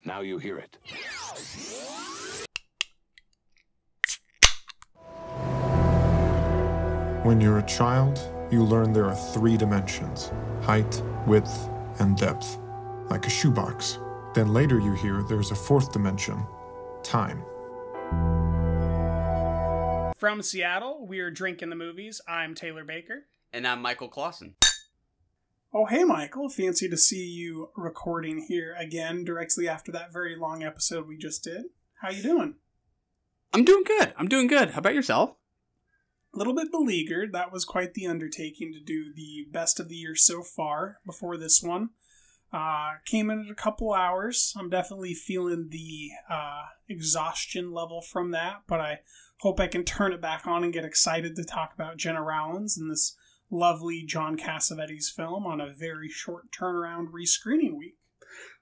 Now you hear it. When you're a child, you learn there are 3 dimensions: height, width, and depth, like a shoebox. Then later you hear there's a 4th dimension: time. From Seattle, we're Drinking the Movies. I'm Taylor Baker. And I'm Michael Clausen. Oh, hey, Michael. Fancy to see you recording here again directly after that very long episode we just did. How you doing? I'm doing good. How about yourself? A little bit beleaguered. That was quite the undertaking to do the best of the year so far before this one. Came in at a couple hours. I'm definitely feeling the exhaustion level from that, but I hope I can turn it back on and get excited to talk about Jenna Rollins and this lovely John Cassavetes film on a very short turnaround rescreening week.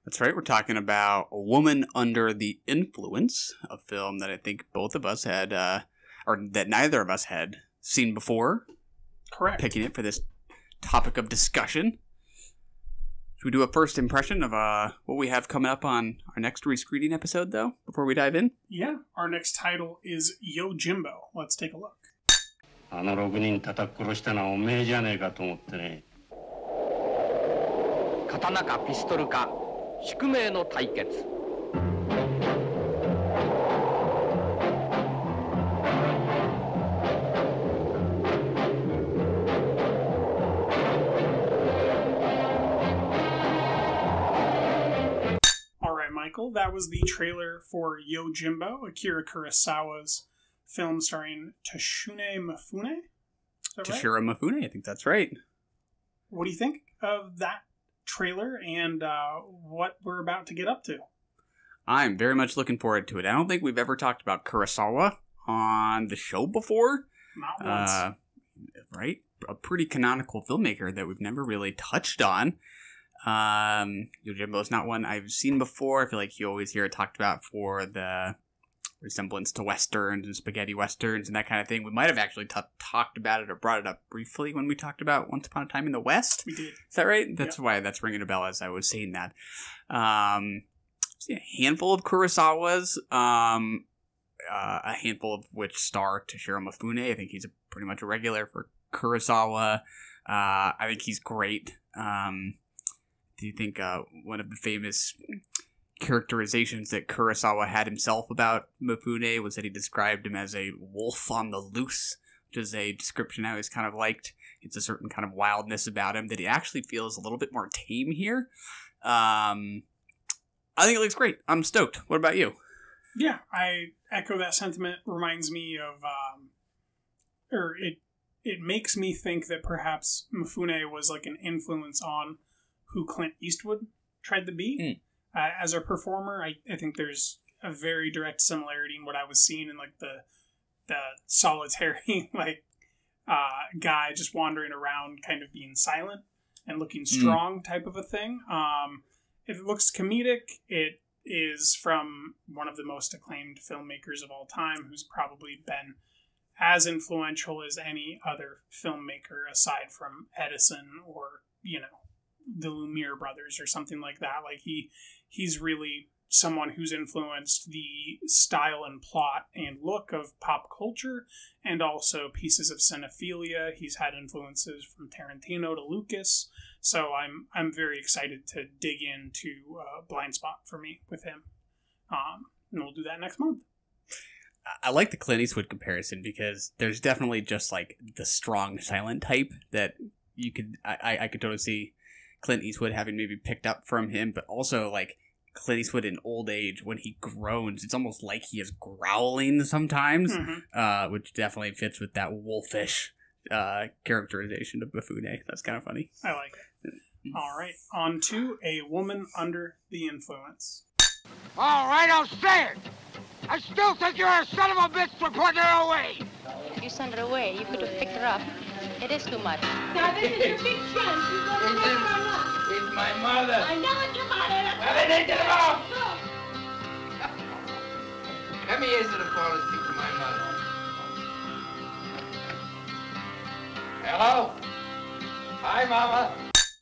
That's right. We're talking about A Woman Under the Influence, a film that I think both of us had, or that neither of us had seen before. Correct. Picking it for this topic of discussion. Should we do a first impression of what we have coming up on our next rescreening episode, though, before we dive in? Yeah. Our next title is Yojimbo. Let's take a look. あの6人叩き殺したのはおめえじゃねえかと思ってね。刀かピストルか宿命の対決。 Alright, Michael, that was the trailer for Yojimbo, Akira Kurosawa's film starring Toshine Mifune. Is that right? Toshiro Mifune, I think that's right. What do you think of that trailer and what we're about to get up to? I'm very much looking forward to it. I don't think we've ever talked about Kurosawa on the show before. Not once. Right? A pretty canonical filmmaker that we've never really touched on. Yojimbo's not one I've seen before. I feel like you always hear it talked about for the resemblance to westerns and spaghetti westerns and that kind of thing. We might have actually talked about it or brought it up briefly when we talked about Once Upon a Time in the West. We did. Is that right? That's why that's ringing a bell as I was saying that. A handful of Kurosawas, a handful of which star Toshiro Mifune. I think he's pretty much a regular for Kurosawa. I think he's great. Do you think one of the famous characterizations that Kurosawa had himself about Mifune was that he described him as a wolf on the loose, which is a description I always kind of liked. It's a certain kind of wildness about him that he actually feels a little bit more tame here. I think it looks great. I'm stoked. What about you? Yeah, I echo that sentiment. Reminds me of, it makes me think that perhaps Mifune was like an influence on who Clint Eastwood tried to be. As a performer, I think there's a very direct similarity in what I was seeing in like the solitary guy just wandering around, kind of being silent and looking strong type of a thing. If it looks comedic, it is from one of the most acclaimed filmmakers of all time, who's probably been as influential as any other filmmaker aside from Edison or, the Lumiere brothers or something like that. Like he's really someone who's influenced the style and plot and look of pop culture and also pieces of cinephilia. He's had influences from Tarantino to Lucas. So I'm very excited to dig into Blind Spot for me with him. And we'll do that next month. I like the Clint Eastwood comparison because there's definitely just like the strong silent type that you could I could totally see Clint Eastwood having maybe picked up from him, but also like Clint Eastwood in old age when he groans, it's almost like he is growling sometimes, which definitely fits with that wolfish characterization of Mifune. That's kind of funny. I like it. All right, on to A Woman Under the Influence. All right, I'll say it. I still think you're a son of a bitch for putting her away. If you send her away, you could have picked her up. It is too much. Now, this is your big chance. She's going to make her lunch. It's my mother. I know it's your mother. Have it into the mouth. Let me answer the phone and speak to my mother. Hello? Hi, Mama.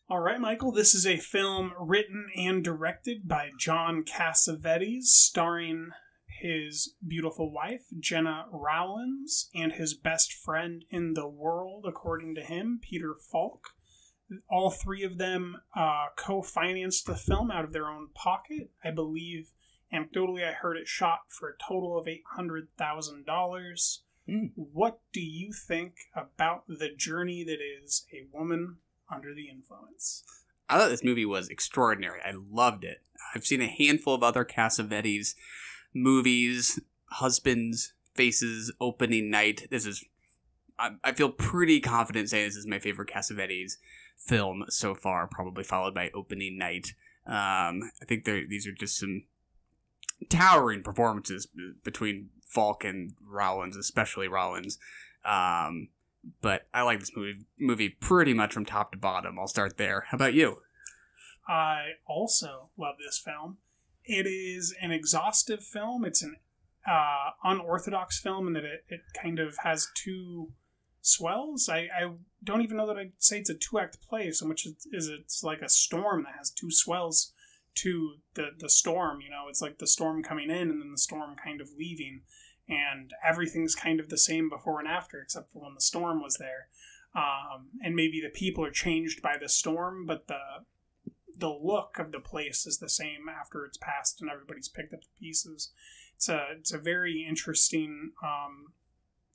All right, Michael. This is a film written and directed by John Cassavetes, starring his beautiful wife, Jenna Rowlands, and his best friend in the world, according to him, Peter Falk. All three of them co-financed the film out of their own pocket. I believe, anecdotally, I heard it shot for a total of $800,000. What do you think about the journey that is A Woman Under the Influence? I thought this movie was extraordinary. I loved it. I've seen a handful of other Cassavetes movies, Husbands, Faces, Opening Night. I feel pretty confident saying this is my favorite Cassavetes film so far, probably followed by Opening Night. I think these are just some towering performances between Falk and Rowlands, especially Rowlands. But I like this movie pretty much from top to bottom. I'll start there. How about you? I also love this film. It is an exhaustive film. It's an unorthodox film in that it kind of has two swells. I don't even know that I'd say it's a two-act play so much as it's like a storm that has two swells to the storm. You know, it's like the storm coming in and then the storm kind of leaving. And everything's kind of the same before and after, except for when the storm was there. And maybe the people are changed by the storm, but the look of the place is the same after it's passed and everybody's picked up the pieces. It's a very interesting,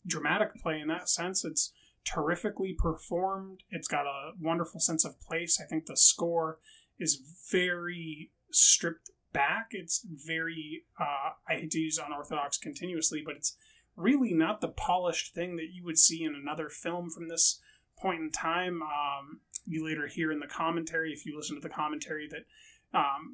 dramatic play in that sense. It's terrifically performed. It's got a wonderful sense of place. I think the score is very stripped back. It's very, I hate to use unorthodox continuously, but it's really not the polished thing that you would see in another film from this point in time. You later hear in the commentary, if you listen to the commentary, that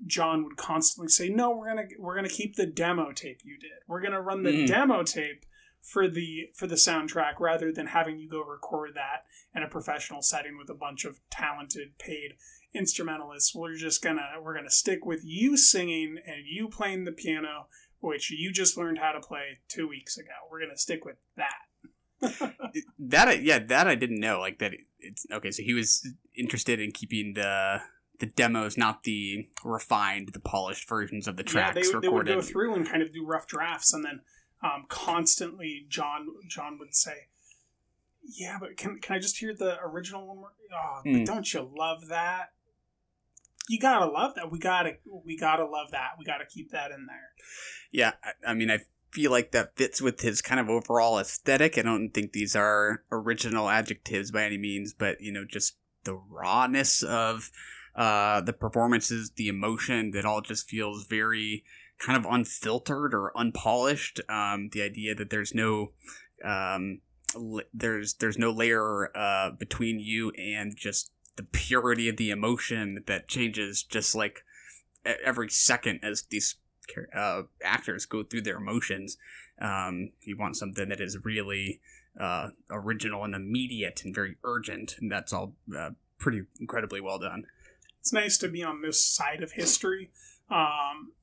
John would constantly say, "No, we're gonna keep the demo tape you did. We're gonna run the demo tape for the soundtrack rather than having you go record that in a professional setting with a bunch of talented paid instrumentalists. We're gonna stick with you singing and you playing the piano, which you just learned how to play 2 weeks ago. We're gonna stick with that." That I didn't know. Like that, it's okay. So he was interested in keeping the demos, not the refined, the polished versions of the tracks recorded. They would go through and kind of do rough drafts, and then constantly John would say, "Yeah, but can I just hear the original one more? Oh, but don't you love that? You gotta love that. We gotta love that. We gotta keep that in there." Yeah, I mean, I feel like that fits with his kind of overall aesthetic. I don't think these are original adjectives by any means, but just the rawness of the performances, the emotion, that all just feels very kind of unfiltered or unpolished. The idea that there's no layer between you and just the purity of the emotion that changes just like every second as these actors go through their emotions. You want something that is really original and immediate and very urgent, and that's all pretty incredibly well done. It's nice to be on this side of history.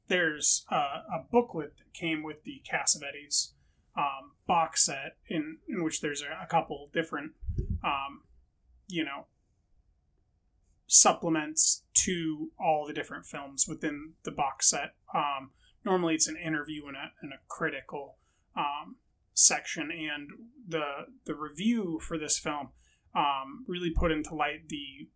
There's a booklet that came with the Cassavetes box set in which there's a couple different supplements to all the different films within the box set. Normally it's an interview and a critical section, and the review for this film really put into light the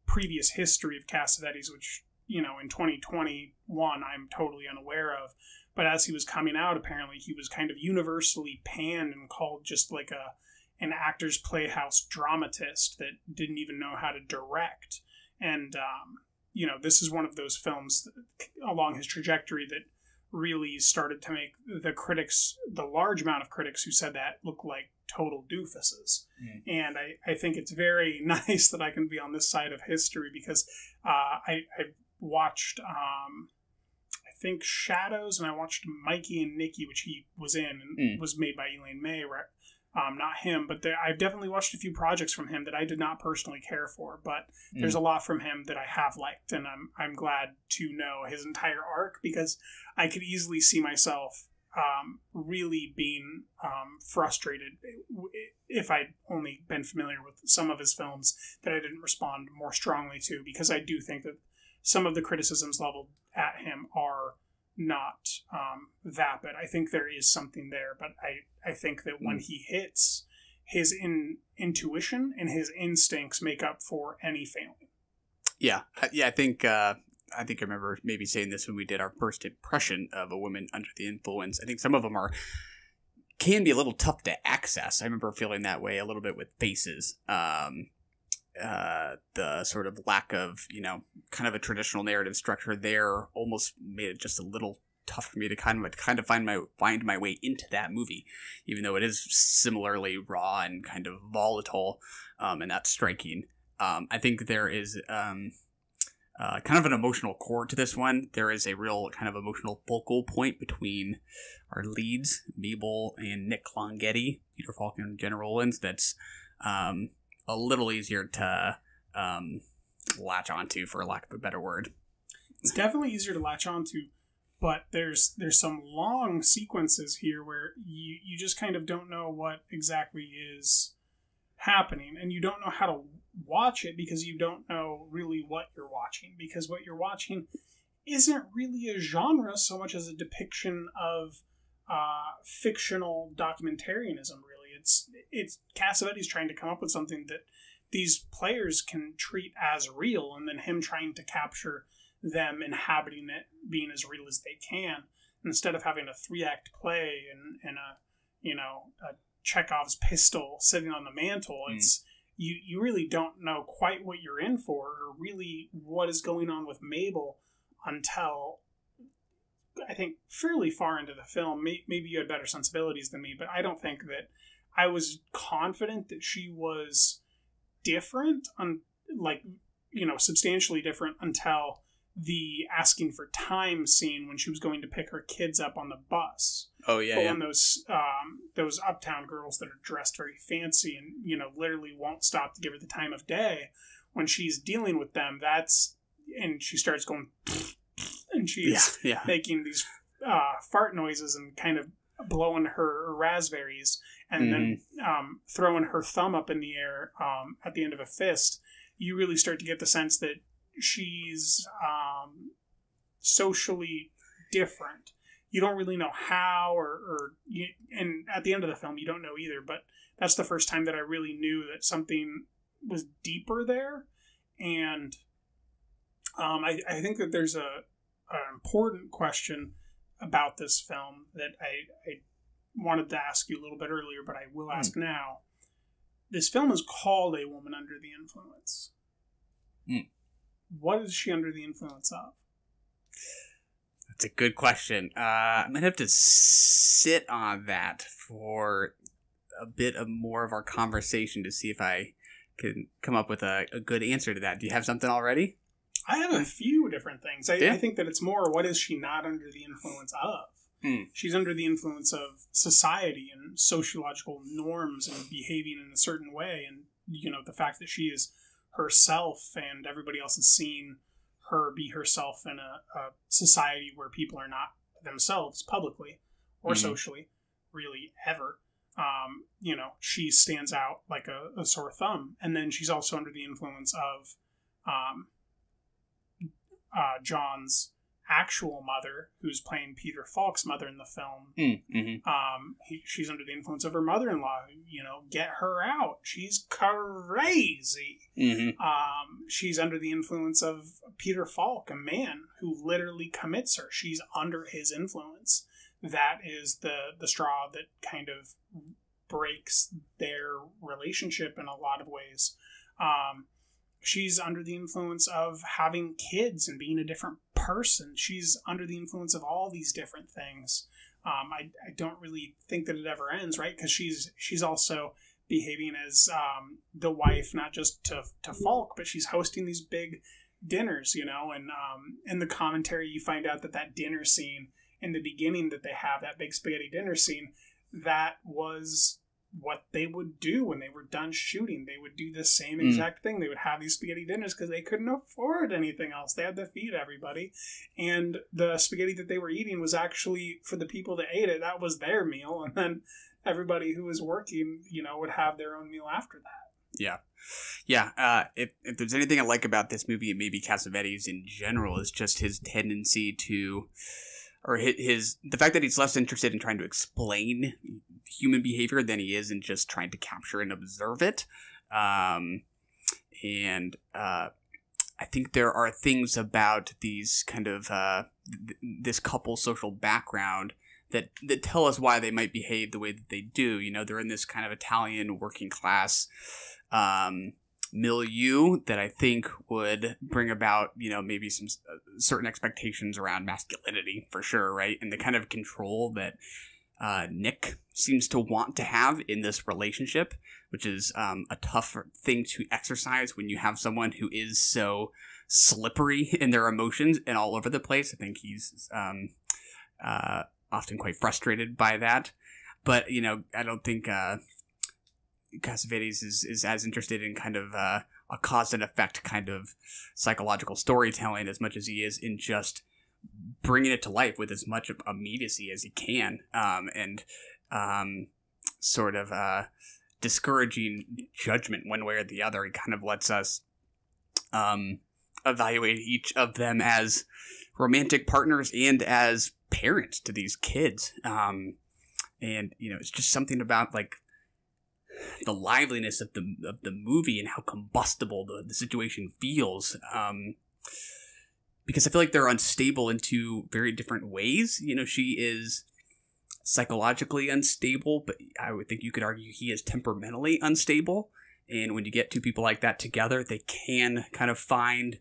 previous history of Cassavetes, which in 2021 I'm totally unaware of. But as he was coming out, apparently he was kind of universally panned and called just like an actor's playhouse dramatist that didn't even know how to direct. And this is one of those films along his trajectory that really started to make the large amount of critics who said that, look like total doofuses. And I think it's very nice that I can be on this side of history, because I watched I think Shadows, and I watched Mikey and Nikki, which he was in and was made by Elaine May, not him, but I've definitely watched a few projects from him that I did not personally care for, but there's a lot from him that I have liked, and I'm glad to know his entire arc, because I could easily see myself really been frustrated if I'd only been familiar with some of his films that I didn't respond more strongly to, because I do think that some of the criticisms leveled at him are not vapid. I think there is something there, but I think that when he hits, his intuition and his instincts make up for any failing. Yeah, I think I remember maybe saying this when we did our first impression of a woman under the influence. I think some of them can be a little tough to access. I remember feeling that way a little bit with Faces. The sort of lack of, kind of a traditional narrative structure there almost made it just a little tough for me to kind of find my way into that movie, even though it is similarly raw and kind of volatile, and that's striking. I think there is kind of an emotional core to this one. There is a real kind of emotional focal point between our leads, Mabel and Nick Longetti, Peter Falk and Jenna Rollins, that's a little easier to latch onto, for lack of a better word. It's definitely easier to latch onto, but there's some long sequences here where you just kind of don't know what exactly is happening, and you don't know how to watch it because you don't know really what you're watching, because what you're watching isn't really a genre so much as a depiction of fictional documentarianism. Really, it's Cassavetes trying to come up with something that these players can treat as real, and then him trying to capture them inhabiting it, being as real as they can, instead of having a 3-act play and a Chekhov's pistol sitting on the mantle. It's you really don't know quite what you're in for, or really what is going on with Mabel until I think fairly far into the film. Maybe you had better sensibilities than me, but I don't think that I was confident that she was different, substantially different, until the asking for time scene when she was going to pick her kids up on the bus. Oh yeah, when those uptown girls that are dressed very fancy and literally won't stop to give her the time of day, when she's dealing with them, and she starts going and she's making these fart noises and kind of blowing her raspberries and then throwing her thumb up in the air at the end of a fist. You really start to get the sense that she's socially different. You don't really know how, and at the end of the film, you don't know either. But that's the first time that I really knew that something was deeper there. And I think that there's an important question about this film that I wanted to ask you a little bit earlier, but I will ask now. This film is called A Woman Under the Influence. What is she under the influence of? That's a good question. I'm going to have to sit on that for a bit of more of our conversation to see if I can come up with a good answer to that. Do you have something already? I have a few different things. I think that it's more, what is she not under the influence of? She's under the influence of society and sociological norms and behaving in a certain way. And, the fact that she is herself and everybody else is seeing her be herself in a society where people are not themselves publicly or socially, really, ever. She stands out like a sore thumb. And then she's also under the influence of John's actual mother, who's playing Peter Falk's mother in the film. She's under the influence of her mother-in-law. Get her out. She's crazy. She's under the influence of Peter Falk, a man who literally commits her. She's under his influence. That is the straw that kind of breaks their relationship in a lot of ways. She's under the influence of having kids and being a different person. She's under the influence of all these different things. I don't really think that it ever ends, right? Because she's also behaving as the wife, not just to Falk, but she's hosting these big dinners, and in the commentary you find out that dinner scene in the beginning that they have, that big spaghetti dinner scene, that was what they would do when they were done shooting. They would do the same exact thing. They would have these spaghetti dinners because they couldn't afford anything else. They had to feed everybody. And the spaghetti that they were eating was actually, for the people that ate it, that was their meal. And then everybody who was working, would have their own meal after that. Yeah. Yeah. If there's anything I like about this movie, and maybe Cassavetes in general, is just his tendency to, or the fact that he's less interested in trying to explain human behavior than he is in just trying to capture and observe it. I think there are things about these kind of this couple's social background that tell us why they might behave the way that they do. They're in this kind of Italian working class milieu that I think would bring about, maybe some certain expectations around masculinity, for sure, right? And the kind of control that Nick seems to want to have in this relationship, which is a tough thing to exercise when you have someone who is so slippery in their emotions and all over the place. I think he's often quite frustrated by that. But, I don't think Cassavetes is as interested in kind of a cause and effect kind of psychological storytelling as much as he is in just bringing it to life with as much immediacy as he can, and sort of discouraging judgment one way or the other. He kind of lets us evaluate each of them as romantic partners and as parents to these kids. And it's just something about like the liveliness of the movie and how combustible the situation feels. Because I feel like they're unstable in two very different ways. She is psychologically unstable, but I would think you could argue he is temperamentally unstable. And when you get two people like that together, they can kind of find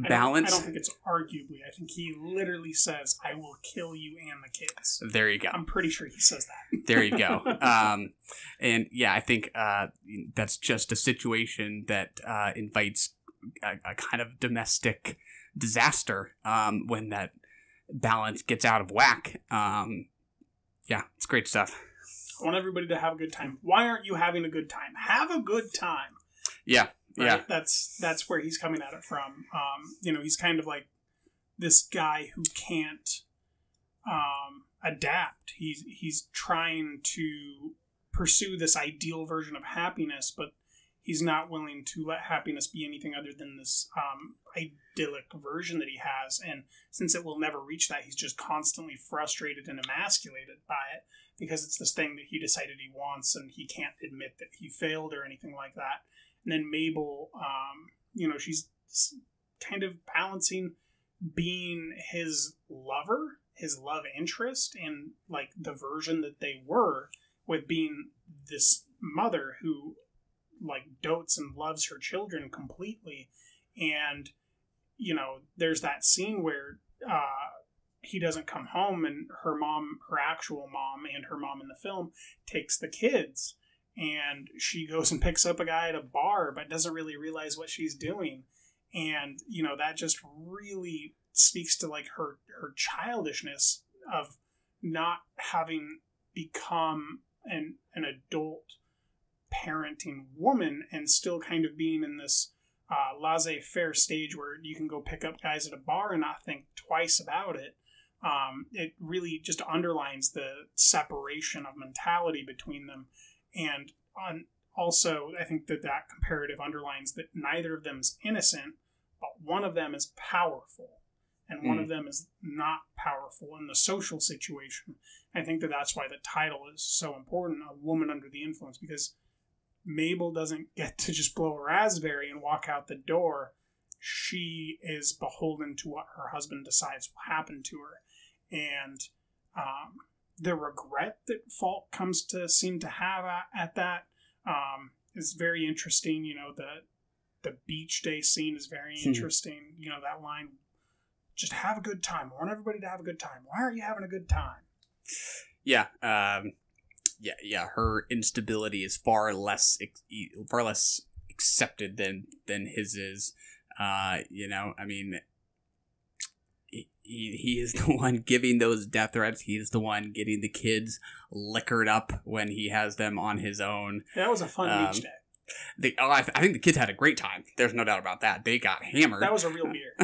balance. I don't think it's arguably. I think he literally says, "I will kill you and the kids." There you go. I'm pretty sure he says that. There you go. And yeah, I think that's just a situation that invites a kind of domestic disaster when that balance gets out of whack. Yeah, it's great stuff. I want everybody to have a good time. Why aren't you having a good time? Have a good time. Yeah. Right? Yeah. That's where he's coming at it from. He's kind of like this guy who can't adapt. He's trying to pursue this ideal version of happiness, but he's not willing to let happiness be anything other than this idyllic version that he has. And since it will never reach that, he's just constantly frustrated and emasculated by it because it's this thing that he decided he wants and he can't admit that he failed or anything like that. And then Mabel, she's kind of balancing being his lover, his love interest, and like the version that they were, with being this mother who like dotes and loves her children completely. And there's that scene where he doesn't come home, and her mom, her actual mom, and her mom in the film takes the kids, and she goes and picks up a guy at a bar but doesn't really realize what she's doing. And that just really speaks to like her childishness of not having become an adult parenting woman and still kind of being in this laissez-faire stage where you can go pick up guys at a bar and not think twice about it. It really just underlines the separation of mentality between them. And also, I think that comparative underlines that neither of them is innocent, but one of them is powerful and one of them is not powerful in the social situation. I think that that's why the title is so important, A Woman Under the Influence, because Mabel doesn't get to just blow a raspberry and walk out the door. She is beholden to what her husband decides will happen to her. And the regret that Falk comes to seem to have at that is very interesting. The beach day scene is very interesting. That line, just have a good time. I want everybody to have a good time. Why aren't you having a good time? Yeah. Yeah. Her instability is far less accepted than his is. I mean, he is the one giving those death threats. He is the one getting the kids liquored up when he has them on his own. That was a fun beach day. I think the kids had a great time. There's no doubt about that. They got hammered. That was a real beer.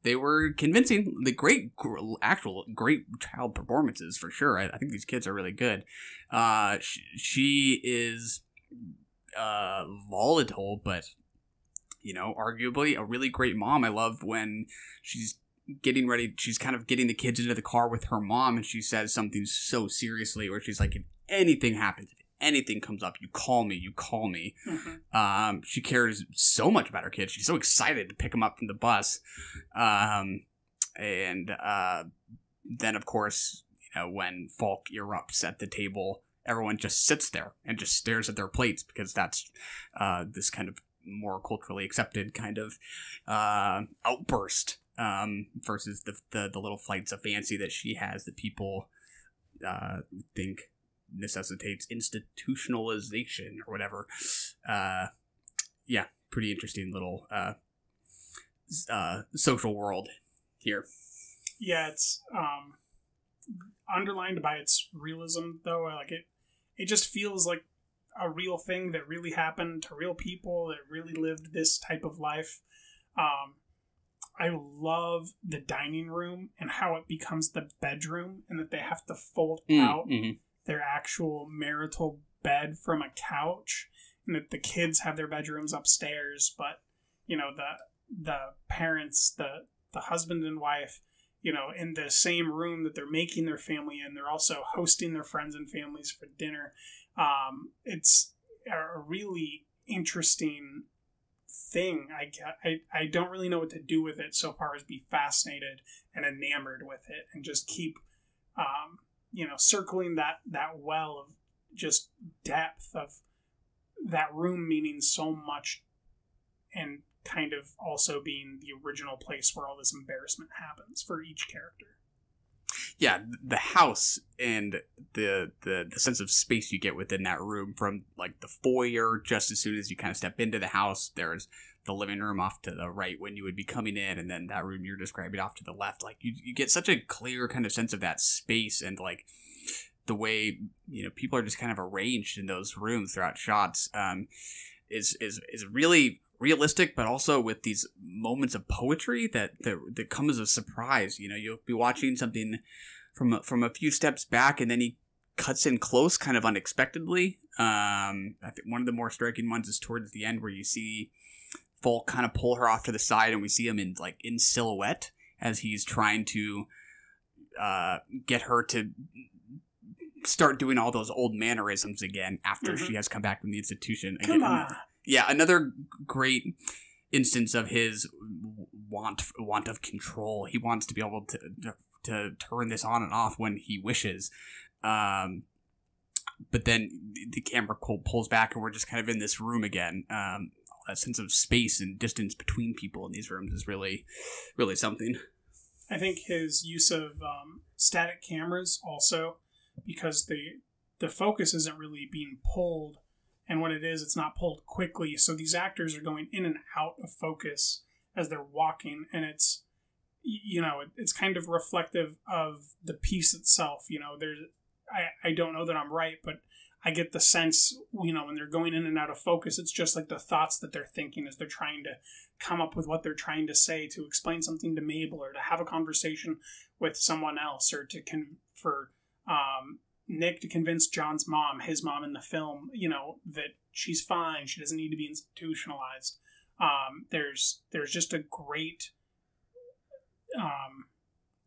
They were convincing. The great child performances for sure. I think these kids are really good. She is volatile, but arguably a really great mom. I love when she's getting ready. She's kind of getting the kids into the car with her mom, and she says something so seriously, where she's like, "If anything happens, if anything comes up, you call me. You call me." Mm-hmm. She cares so much about her kids. She's so excited to pick them up from the bus, and then of course, when Falk erupts at the table, everyone just sits there and just stares at their plates, because that's this kind of more culturally accepted kind of outburst versus the little flights of fancy that she has that people think necessitates institutionalization or whatever. Pretty interesting little social world here. Yeah, it's underlined by its realism, though. Like it just feels like a real thing that really happened to real people that really lived this type of life. I love the dining room and how it becomes the bedroom, and that they have to fold out their actual marital bed from a couch, and that the kids have their bedrooms upstairs, but the parents, the husband and wife, in the same room that they're making their family in, they're also hosting their friends and families for dinner. It's a really interesting thing. I don't really know what to do with it so far as be fascinated and enamored with it, and just keep circling that well of just depth of that room meaning so much, and kind of also being the original place where all this embarrassment happens for each character. Yeah, the house and the sense of space you get within that room, from like the foyer, just as soon as you kind of step into the house, there's the living room off to the right when you would be coming in, and then that room you're describing off to the left. Like you get such a clear kind of sense of that space, and like the way people are just kind of arranged in those rooms throughout shots is really realistic, but also with these moments of poetry that come as a surprise. You'll be watching something from a few steps back, and then he cuts in close kind of unexpectedly. I think one of the more striking ones is towards the end, where you see Falk kind of pull her off to the side, and we see him in silhouette as he's trying to get her to start doing all those old mannerisms again after she has come back from the institution. Come on. Yeah, another great instance of his want of control. He wants to be able to turn this on and off when he wishes. But then the camera pulls back, and we're just kind of in this room again. That sense of space and distance between people in these rooms is really, really something. I think his use of static cameras also, because the focus isn't really being pulled. And when it is, it's not pulled quickly. So these actors are going in and out of focus as they're walking. And it's, it's kind of reflective of the piece itself. I don't know that I'm right, but I get the sense, when they're going in and out of focus, it's just like the thoughts that they're thinking as they're trying to come up with what they're trying to say, to explain something to Mabel, or to have a conversation with someone else, or for Nick to convince John's mom, his mom in the film, that she's fine, she doesn't need to be institutionalized. There's just a great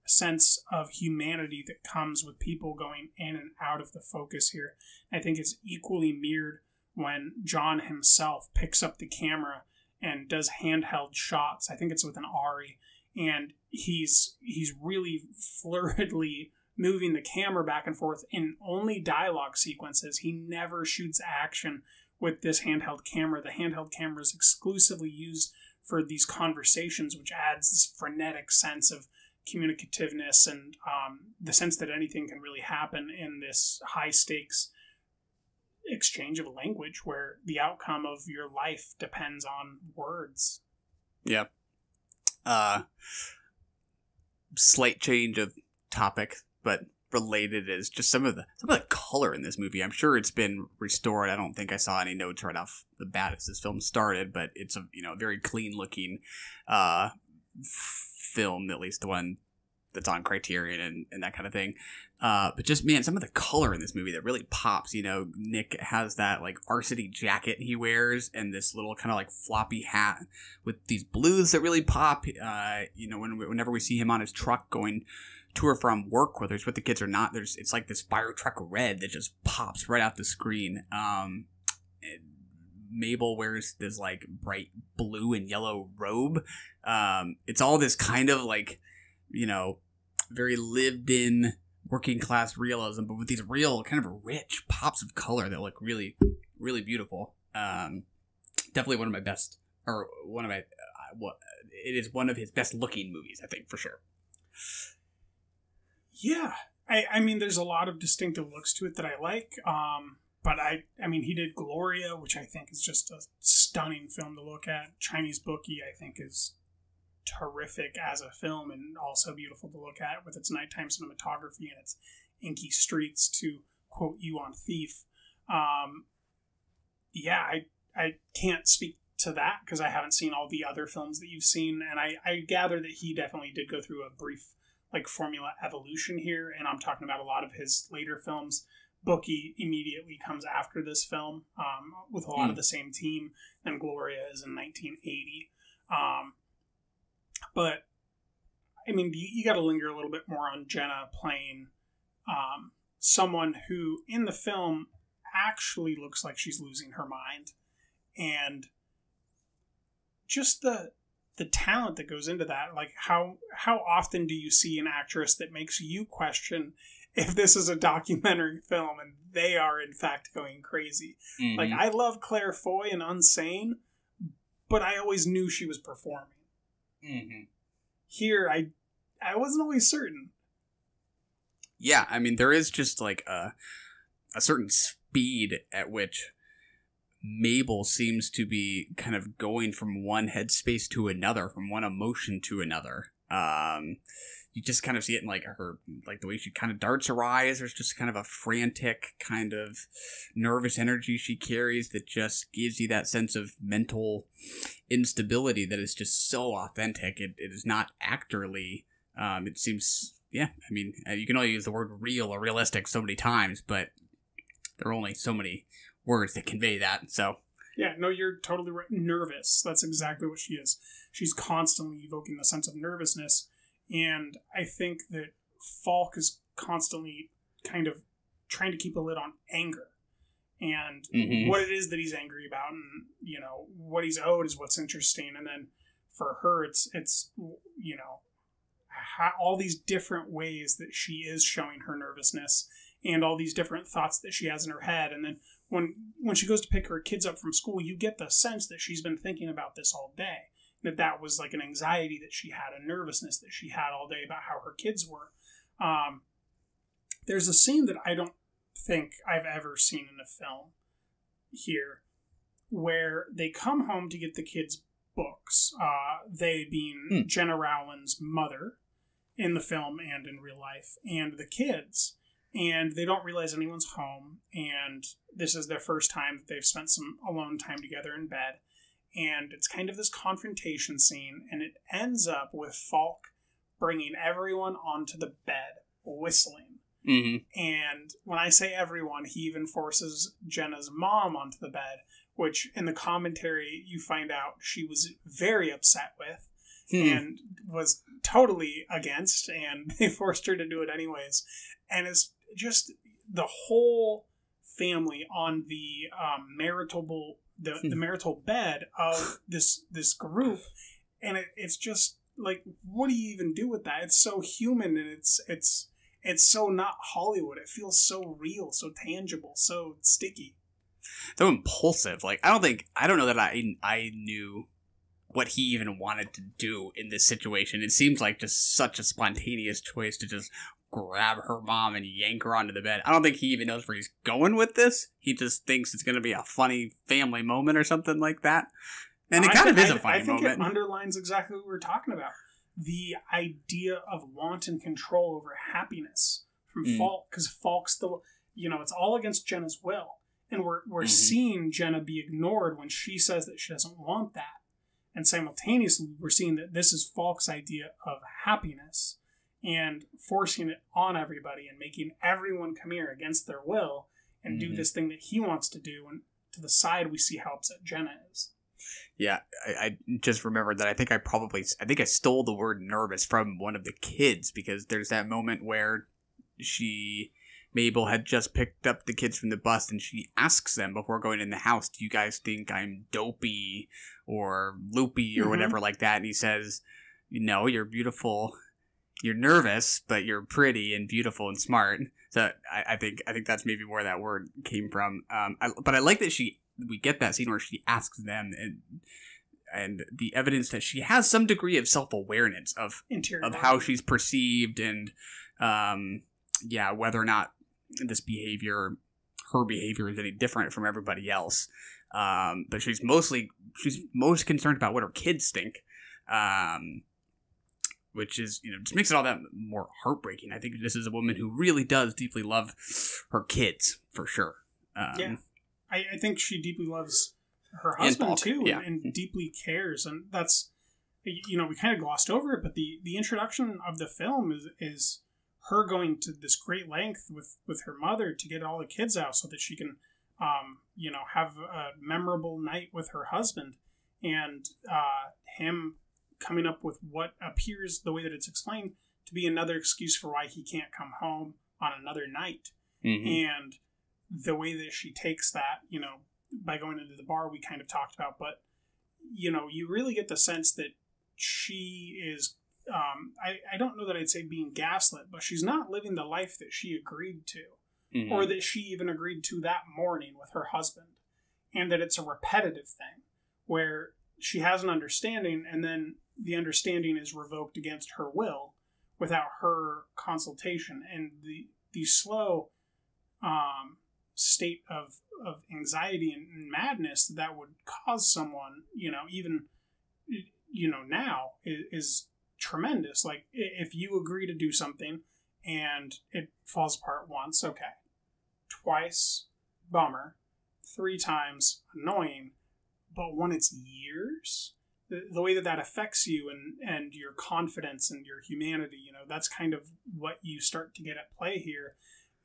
sense of humanity that comes with people going in and out of the focus here. I think it's equally mirrored when John himself picks up the camera and does handheld shots. I think it's with an Ari, and he's really flurriedly moving the camera back and forth in only dialogue sequences. He never shoots action with this handheld camera. The handheld camera is exclusively used for these conversations, which adds this frenetic sense of communicativeness and the sense that anything can really happen in this high-stakes exchange of language, where the outcome of your life depends on words. Yeah. Slight change of topic, but related, is just some of the color in this movie. I'm sure it's been restored. I don't think I saw any notes right off the bat as this film started, but it's a very clean looking film, at least the one that's on Criterion and that kind of thing. But just, man, some of the color in this movie that really pops. Nick has that like varsity jacket he wears and this little kind of like floppy hat with these blues that really pop. Whenever we see him on his truck going to or from work, whether it's with the kids or not, it's like this fire truck red that just pops right off the screen. Mabel wears this like bright blue and yellow robe. It's all this kind of like, very lived in working class realism, but with these real kind of rich pops of color that look really, really beautiful. Definitely one of my best, or one of my, it is one of his best looking movies, I think, for sure. Yeah. I mean, there's a lot of distinctive looks to it that I like. But I mean, he did Gloria, which I think is just a stunning film to look at. Chinese Bookie, I think, is terrific as a film and also beautiful to look at with its nighttime cinematography and its inky streets, to quote you on Thief. I can't speak to that because I haven't seen all the other films that you've seen, and I gather that he definitely did go through a brief like formula evolution here, and I'm talking about a lot of his later films. Bookie immediately comes after this film with a lot of the same team, and Gloria is in 1980. But, I mean, you got to linger a little bit more on Jenna playing someone who, in the film, actually looks like she's losing her mind. And just the talent that goes into that, like how often do you see an actress that makes you question if this is a documentary film and they are, in fact, going crazy? Mm-hmm. Like, I love Claire Foy in Unsane, but I always knew she was performing. Mm-hmm. Here, I wasn't always certain. Yeah, I mean, there is just like a certain speed at which Mabel seems to be kind of going from one headspace to another, from one emotion to another. You just kind of see it in like her, like the way she kind of darts her eyes. There's just kind of a frantic kind of nervous energy she carries that just gives you that sense of mental instability that is just so authentic. It is not actorly. It seems, I mean, you can only use the word real or realistic so many times, but there are only so many words that convey that. So yeah, no, you're totally right. Nervous. That's exactly what she is. She's constantly evoking a sense of nervousness. And I think that Falk is constantly kind of trying to keep a lid on anger and what it is that he's angry about, and what he's owed is what's interesting. And then for her, it's all these different ways that she is showing her nervousness and all these different thoughts that she has in her head. And then when she goes to pick her kids up from school, you get the sense that she's been thinking about this all day. That was like an anxiety that she had, a nervousness that she had all day about how her kids were. There's a scene that I don't think I've ever seen in a film here where they come home to get the kids' books, they being Jenna Rowland's mother in the film and in real life, and the kids. And they don't realize anyone's home, and this is their first time that they've spent some alone time together in bed. And it's kind of this confrontation scene, and it ends up with Falk bringing everyone onto the bed, whistling. Mm-hmm. And when I say everyone, he even forces Jenna's mom onto the bed, which in the commentary you find out she was very upset with and was totally against, and they forced her to do it anyways. And it's just the whole family on the the marital bed of this group, and it's just like, what do you even do with that? It's so human, and it's so not Hollywood. It feels so real, so tangible, so sticky, so impulsive. Like, I don't know that I knew what he even wanted to do in this situation. It seems like just such a spontaneous choice to just grab her mom and yank her onto the bed. I don't think he even knows where he's going with this. He just thinks it's going to be a funny family moment or something like that. And it kind of is a funny I think moment. it underlines exactly what we're talking about. The idea of want and control over happiness from Falk, because Falk's it's all against Jenna's will. And we're seeing Jenna be ignored when she says that she doesn't want that. And simultaneously, we're seeing that this is Falk's idea of happiness and forcing it on everybody and making everyone come here against their will and do this thing that he wants to do. And to the side, we see how upset Jenna is. Yeah, I just remembered that I think I stole the word nervous from one of the kids, because there's that moment where Mabel had just picked up the kids from the bus, and she asks them before going in the house, do you guys think I'm dopey or loopy or whatever like that? And he says, no, you're beautiful. You're nervous, but you're pretty and beautiful and smart. So I think that's maybe where that word came from. But I like that we get that scene where she asks them, and the evidence that she has some degree of self-awareness of how she's perceived, and whether or not her behavior is any different from everybody else. But she's most concerned about what her kids think, which is, just makes it all that more heartbreaking. I think this is a woman who really does deeply love her kids, for sure. I think she deeply loves her husband too, and deeply cares, and that's, we kind of glossed over it, but the introduction of the film is her going to this great length with her mother to get all the kids out so that she can, have a memorable night with her husband, and him coming up with what appears, the way that it's explained, to be another excuse for why he can't come home on another night. And the way that she takes that, by going into the bar, we kind of talked about, but, you really get the sense that she is, I don't know that I'd say being gaslit, but she's not living the life that she agreed to, or that she even agreed to that morning with her husband, and that it's a repetitive thing where she has an understanding, and then the understanding is revoked against her will without her consultation, and the slow state of anxiety and madness that would cause someone, even now is tremendous. Like, if you agree to do something and it falls apart once, okay, twice, bummer, 3 times, annoying, but when it's years, the way that affects you and your confidence and your humanity, that's kind of what you start to get at play here.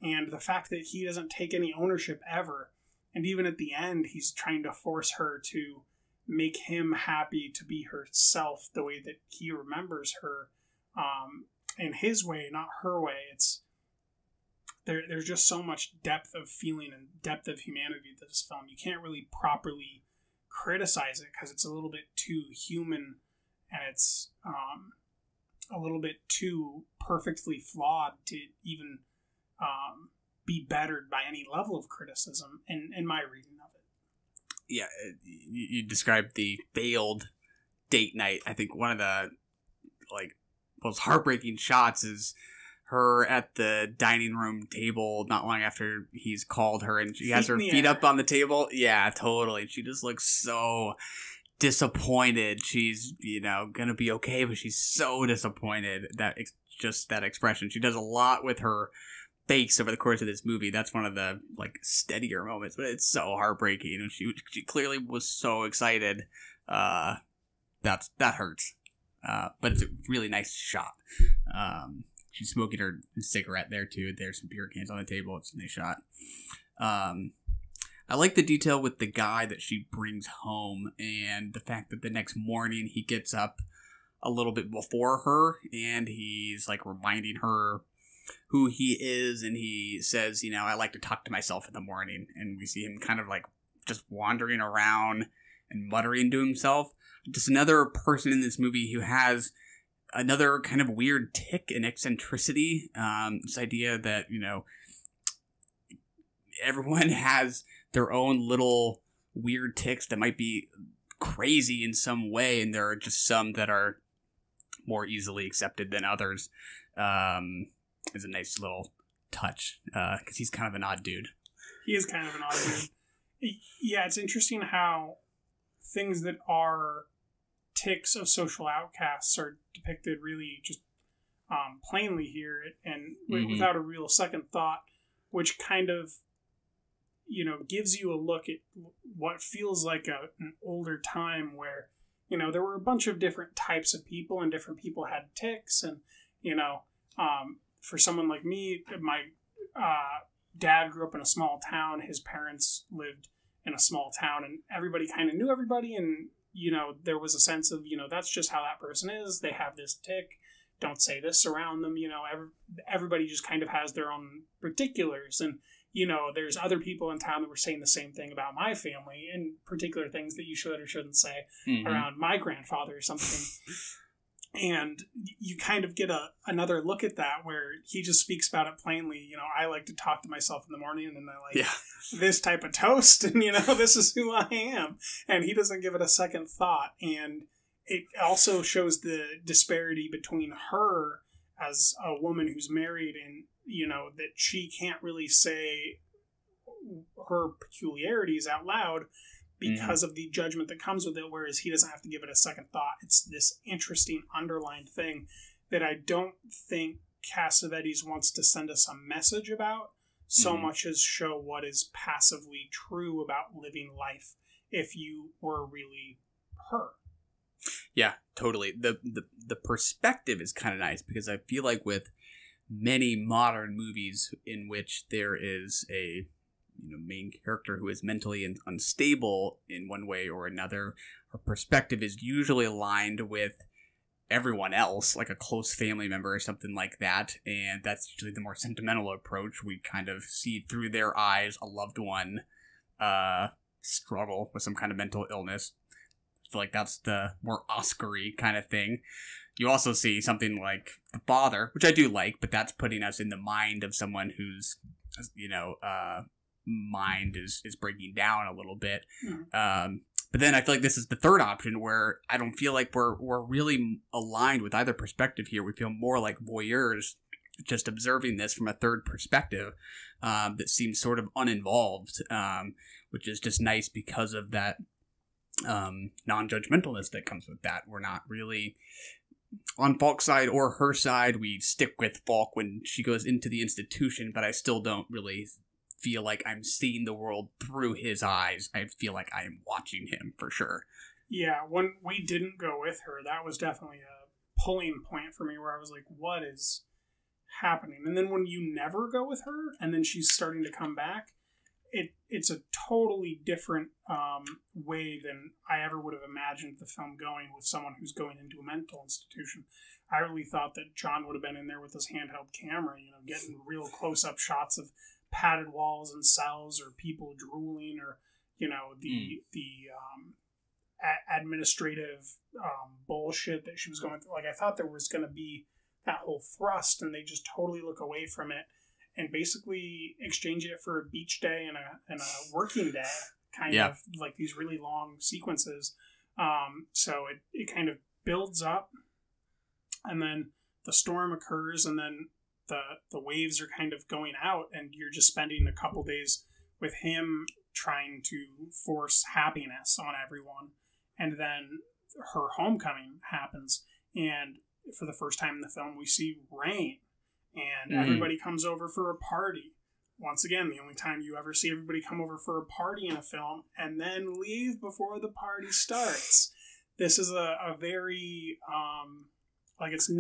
And the fact that he doesn't take any ownership ever, and even at the end, he's trying to force her to make him happy, to be herself the way that he remembers her, in his way, not her way. There's just so much depth of feeling and depth of humanity to this film. You can't really properly criticize it because it's a little bit too human, and it's a little bit too perfectly flawed to even be bettered by any level of criticism in my reading of it. Yeah, you described the failed date night. I think one of the most heartbreaking shots is her at the dining room table not long after he's called her, and she has her feet up on the table. Yeah, totally. She just looks so disappointed. She's, gonna be okay, but she's so disappointed. Just that expression. She does a lot with her face over the course of this movie. That's one of the steadier moments, but it's so heartbreaking, and she clearly was so excited. That hurts. But it's a really nice shot. She's smoking her cigarette there too. There's some beer cans on the table. It's a nice shot. I like the detail with the guy that she brings home, and the fact that the next morning he gets up a little bit before her, and he's reminding her who he is, and he says, I like to talk to myself in the morning, and we see him kind of just wandering around and muttering to himself. Just another person in this movie who has another kind of weird tick and eccentricity. This idea that, everyone has their own little weird ticks that might be crazy in some way, and there are just some that are more easily accepted than others. Is a nice little touch, because he's kind of an odd dude. He is kind of an odd dude. Yeah, it's interesting how things that are tics of social outcasts are depicted really just plainly here, and without a real second thought, which kind of, you know, gives you a look at what feels like an older time where, you know, there were a bunch of different types of people and different people had tics. And, you know, for someone like me, my dad grew up in a small town. His parents lived in a small town, and everybody kind of knew everybody. And, you know, there was a sense of, you know, that's just how that person is. They have this tic. Don't say this around them. You know, everybody just kind of has their own particulars. And, you know, there's other people in town that were saying the same thing about my family, and particular things that you should or shouldn't say around my grandfather or something. And you kind of get another look at that where he just speaks about it plainly. You know, I like to talk to myself in the morning, and I like this type of toast, and, you know, this is who I am. And he doesn't give it a second thought. And it also shows the disparity between her as a woman who's married, and, you know, that she can't really say her peculiarities out loud because of the judgment that comes with it, whereas he doesn't have to give it a second thought. It's this interesting underlined thing that I don't think Cassavetes wants to send us a message about so much as show what is passively true about living life if you were really her. Yeah, totally. The perspective is kind of nice, because I feel like with many modern movies in which there is a, you know, main character who is mentally unstable in one way or another, her perspective is usually aligned with everyone else, like a close family member or something like that, and that's usually the more sentimental approach. We kind of see through their eyes a loved one struggle with some kind of mental illness. I feel like that's the more Oscar-y kind of thing. You also see something like the father, which I do like, but that's putting us in the mind of someone who's, you know, mind is breaking down a little bit. But then I feel like this is the third option where I don't feel like we're really aligned with either perspective here. We feel more like voyeurs, just observing this from a third perspective that seems sort of uninvolved, which is just nice because of that non-judgmentalness that comes with that. We're not really on Falk's side or her side. We stick with Falk when she goes into the institution, but I still don't really feel like I'm seeing the world through his eyes. I feel like I am watching him for sure. Yeah, when we didn't go with her, that was definitely a pulling point for me where I was like, what is happening? And then when you never go with her and then she's starting to come back, it's a totally different way than I ever would have imagined the film going with someone who's going into a mental institution. I really thought that John would have been in there with his handheld camera, you know, getting real close-up shots of padded walls and cells or people drooling, or, you know, the administrative bullshit that she was going through. Like, I thought there was going to be that whole thrust, and they just totally look away from it and basically exchange it for a beach day and a working day, kind of like these really long sequences. So it kind of builds up, and then the storm occurs, and then the waves are kind of going out, and you're just spending a couple days with him trying to force happiness on everyone. And then her homecoming happens, and for the first time in the film, we see rain, and everybody comes over for a party. Once again, the only time you ever see everybody come over for a party in a film and then leave before the party starts. This is a very, this is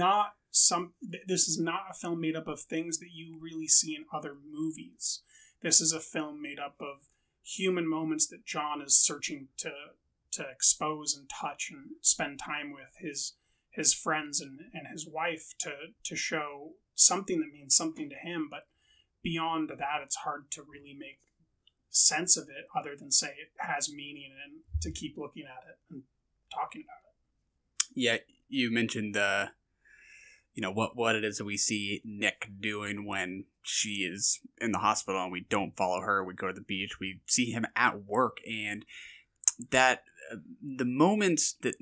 not a film made up of things that you really see in other movies. This is a film made up of human moments that John is searching to expose and touch and spend time with his friends and his wife to show something that means something to him. But beyond that, it's hard to really make sense of it other than say it has meaning and to keep looking at it and talking about it. Yeah, you mentioned what it is that we see Nick doing when she is in the hospital and we don't follow her. We go to the beach. We see him at work, and that some moments that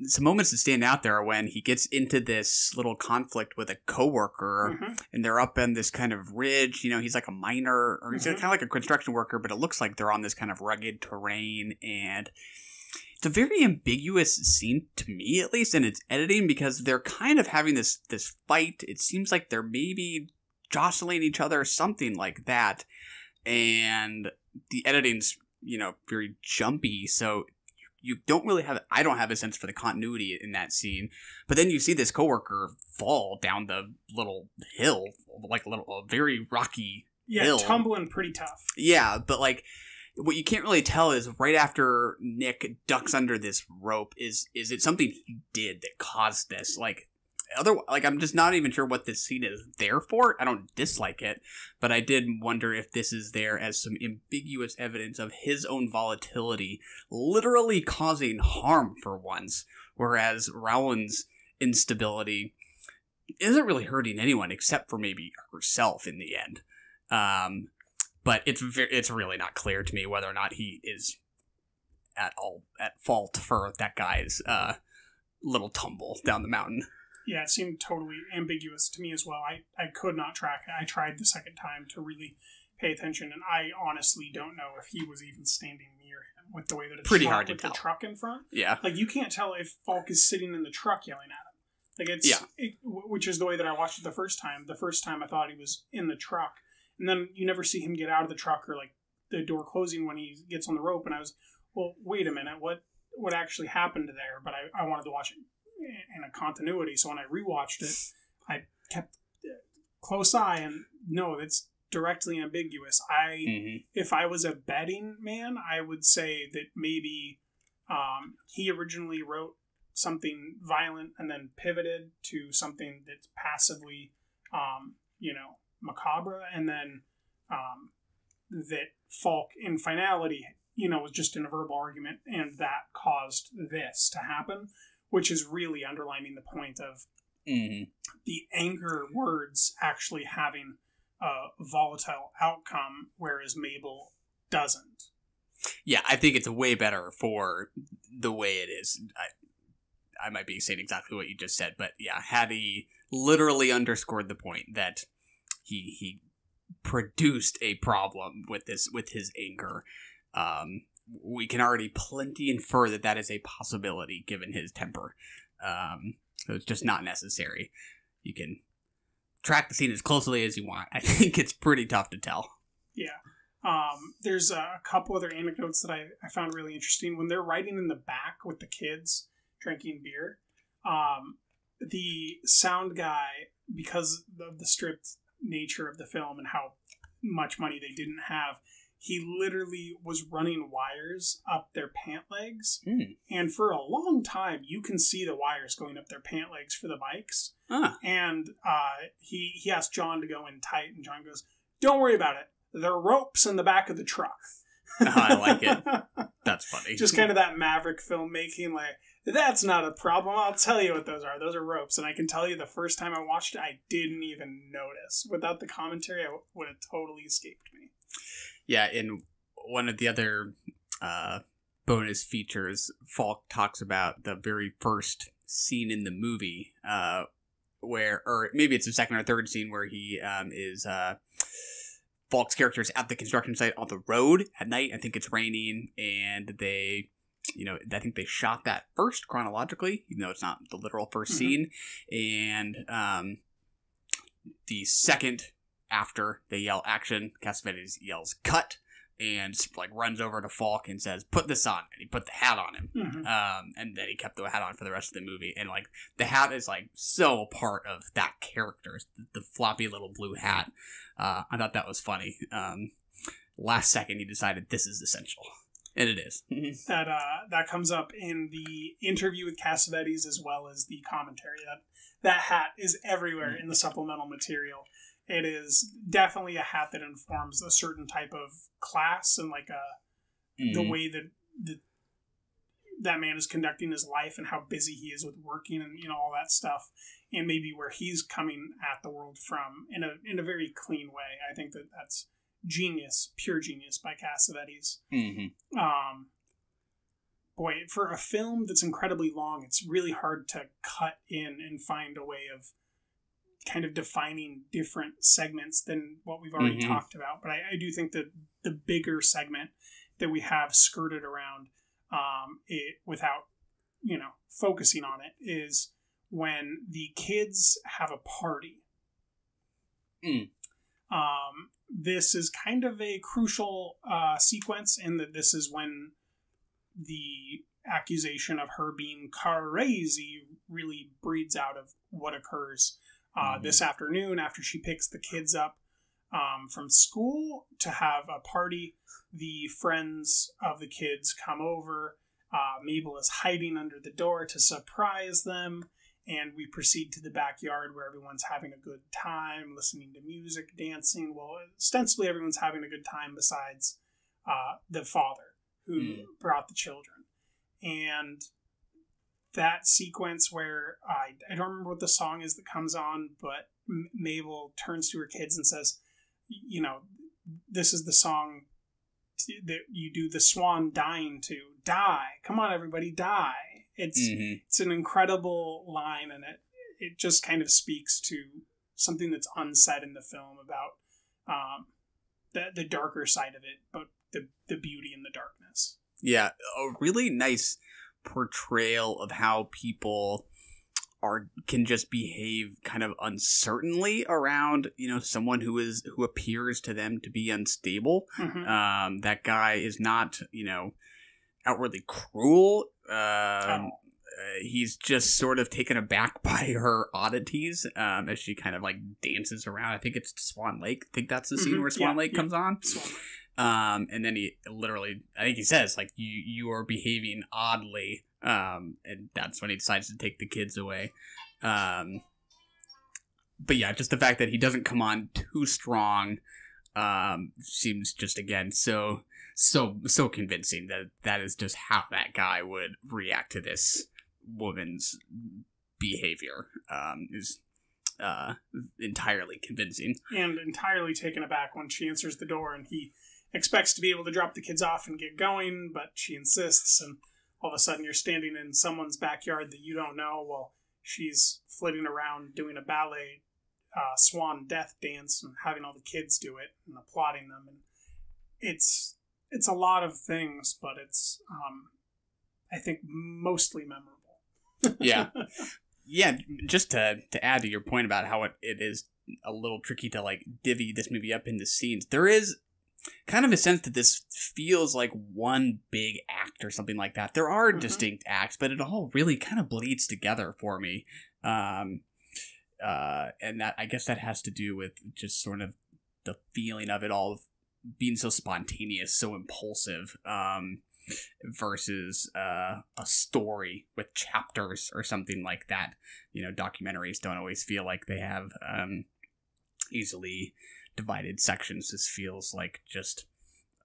stand out there are when he gets into this little conflict with a coworker, and they're up on this kind of ridge. You know, he's like a miner, or he's kind of like a construction worker, but it looks like they're on this kind of rugged terrain, and it's a very ambiguous scene to me, at least in its editing, because they're kind of having this fight. It seems like they're maybe jostling each other, something like that. And the editing's, very jumpy, so you don't really I don't have a sense for the continuity in that scene. But then you see this coworker fall down the little hill, like a very rocky hill. Tumbling pretty tough. Yeah, but like, what you can't really tell is right after Nick ducks under this rope, is it something he did that caused this? I'm just not even sure what this scene is there for. I don't dislike it, but I did wonder if this is there as some ambiguous evidence of his own volatility literally causing harm for once, whereas Rowan's instability isn't really hurting anyone except for maybe herself in the end. But it's really not clear to me whether or not he is at all at fault for that guy's little tumble down the mountain. Yeah, it seemed totally ambiguous to me as well. I could not track it. I tried the second time to really pay attention, and I honestly don't know if he was even standing near him with the way that it's pretty shot hard to with tell. The truck in front. Yeah. Like, you can't tell if Falk is sitting in the truck yelling at him. Like, which is the way that I watched it the first time. The first time I thought he was in the truck, and then you never see him get out of the truck or, like, the door closing when he gets on the rope, and I was, well, wait a minute, what actually happened there? But I wanted to watch it in a continuity, so when I rewatched it, I kept close eye, and no, it's directly ambiguous. If I was a betting man, I would say that maybe he originally wrote something violent and then pivoted to something that's passively, macabre, and then that Falk, in finality, was just in a verbal argument, and that caused this to happen, which is really underlining the point of the anger words actually having a volatile outcome, whereas Mabel doesn't. Yeah, I think it's way better for the way it is. I might be saying exactly what you just said, but yeah, Hattie literally underscored the point that he produced a problem with his anger. We can already plenty infer that is a possibility given his temper. So it's just not necessary. You can track the scene as closely as you want. I think it's pretty tough to tell. Yeah. There's a couple other anecdotes that I found really interesting. When they're riding in the back with the kids drinking beer, the sound guy, because of the stripped nature of the film and how much money they didn't have, he literally was running wires up their pant legs. And for a long time, you can see the wires going up their pant legs for the bikes. And he asked John to go in tight, and John goes, "Don't worry about it. There are ropes in the back of the truck." I like it. That's funny. Just kind of that Maverick filmmaking, like, that's not a problem. I'll tell you what those are. Those are ropes. And I can tell you the first time I watched it, I didn't even notice. Without the commentary, it would have totally escaped me. Yeah, in one of the other bonus features, Falk talks about the very first scene in the movie, or maybe it's the second or third scene where he is Falk's character is at the construction site on the road at night. I think it's raining, and they, I think they shot that first chronologically, even though it's not the literal first scene. And the second after they yell action, Cassavetes yells cut, and runs over to Falk and says, "Put this on," and he put the hat on him. And then he kept the hat on for the rest of the movie, and the hat is so a part of that character, the floppy little blue hat. I thought that was funny. Last second he decided this is essential, and it is. That comes up in the interview with Cassavetes as well as the commentary. That hat is everywhere in the supplemental material. It is definitely a hat that informs a certain type of class and the way that that man is conducting his life and how busy he is with working and all that stuff, and maybe where he's coming at the world from in a very clean way. I think that's genius, pure genius by Cassavetes. Boy, for a film that's incredibly long, it's really hard to cut in and find a way of kind of defining different segments than what we've already talked about. But I do think that the bigger segment that we have skirted around without, focusing on it, is when the kids have a party. This is kind of a crucial sequence in that this is when the accusation of her being crazy really breeds out of what occurs this afternoon after she picks the kids up from school to have a party. The friends of the kids come over. Mabel is hiding under the door to surprise them, and we proceed to the backyard where everyone's having a good time, listening to music, dancing. Well, ostensibly everyone's having a good time besides the father who brought the children. And that sequence where I don't remember what the song is that comes on, but Mabel turns to her kids and says, this is the song that you do the swan dying to. Die. Come on, everybody, die. It's an incredible line, and it just kind of speaks to something that's unsaid in the film about the darker side of it, but the beauty in the darkness. Yeah, a really nice portrayal of how people can just behave kind of uncertainly around someone who appears to them to be unstable. That guy is not outwardly cruel. He's just sort of taken aback by her oddities as she kind of dances around. I think it's Swan Lake. I think that's the scene where Swan Lake comes on. And then he literally, I think he says, you are behaving oddly. And that's when he decides to take the kids away. But yeah, just the fact that he doesn't come on too strong seems just, again, so convincing that is just how that guy would react to this woman's behavior. Is entirely convincing. And entirely taken aback when she answers the door, and he expects to be able to drop the kids off and get going, but she insists, and all of a sudden you're standing in someone's backyard that you don't know while she's flitting around doing a ballet swan death dance and having all the kids do it and applauding them. And it's a lot of things, but it's I think mostly memorable. Yeah, just to add to your point about how it is a little tricky to divvy this movie up into scenes, there is kind of a sense that this feels like one big act or something like that. There are distinct acts, but it all really kind of bleeds together for me. And that, I guess that has to do with just sort of the feeling of it all being so spontaneous, so impulsive, versus a story with chapters or something like that. Documentaries don't always feel like they have easily divided sections. This feels like just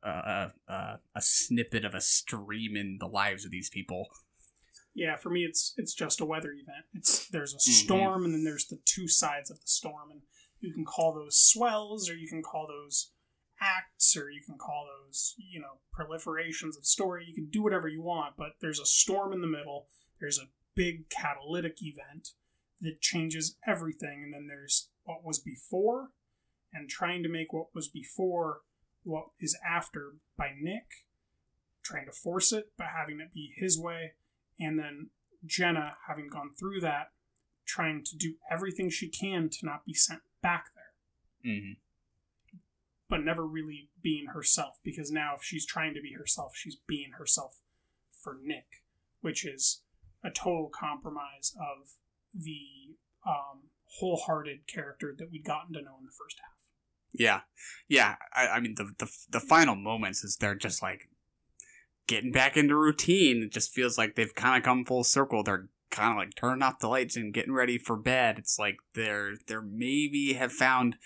a snippet of a stream in the lives of these people. Yeah, for me, it's just a weather event. There's a storm, and then there's the two sides of the storm, and you can call those swells, or you can call those acts, or you can call those proliferations of story. You can do whatever you want, but there's a storm in the middle. There's a big catalytic event that changes everything, and then there's what was before, and trying to make what was before what is after by Nick, trying to force it by having it be his way, and then Jenna, having gone through that, trying to do everything she can to not be sent back there. But never really being herself, because now if she's trying to be herself, she's being herself for Nick, which is a total compromise of the wholehearted character that we'd gotten to know in the first half. Yeah. I mean, the final moments is they're just getting back into routine. It just feels like they've kind of come full circle. They're kind of turning off the lights and getting ready for bed. It's like they're maybe have found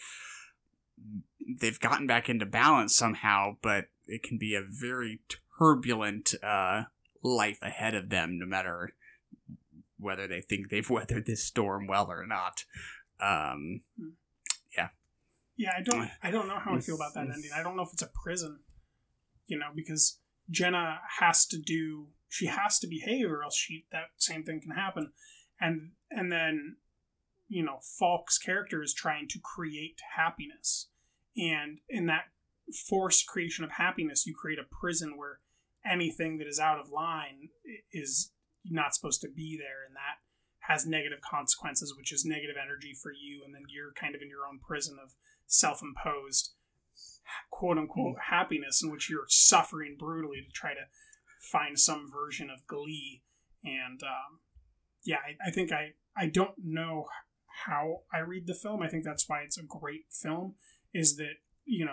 they've gotten back into balance somehow, but it can be a very turbulent life ahead of them, no matter whether they think they've weathered this storm well or not. Yeah, I don't know how I feel about that ending. I don't know if it's a prison, because Jenna has to behave, or else that same thing can happen. And then, Falk's character is trying to create happiness. And in that forced creation of happiness, you create a prison where anything that is out of line is not supposed to be there, and that has negative consequences, which is negative energy for you, and then you're kind of in your own prison of self-imposed quote-unquote happiness in which you're suffering brutally to try to find some version of glee. And I think I don't know how I read the film. I think that's why it's a great film, is that,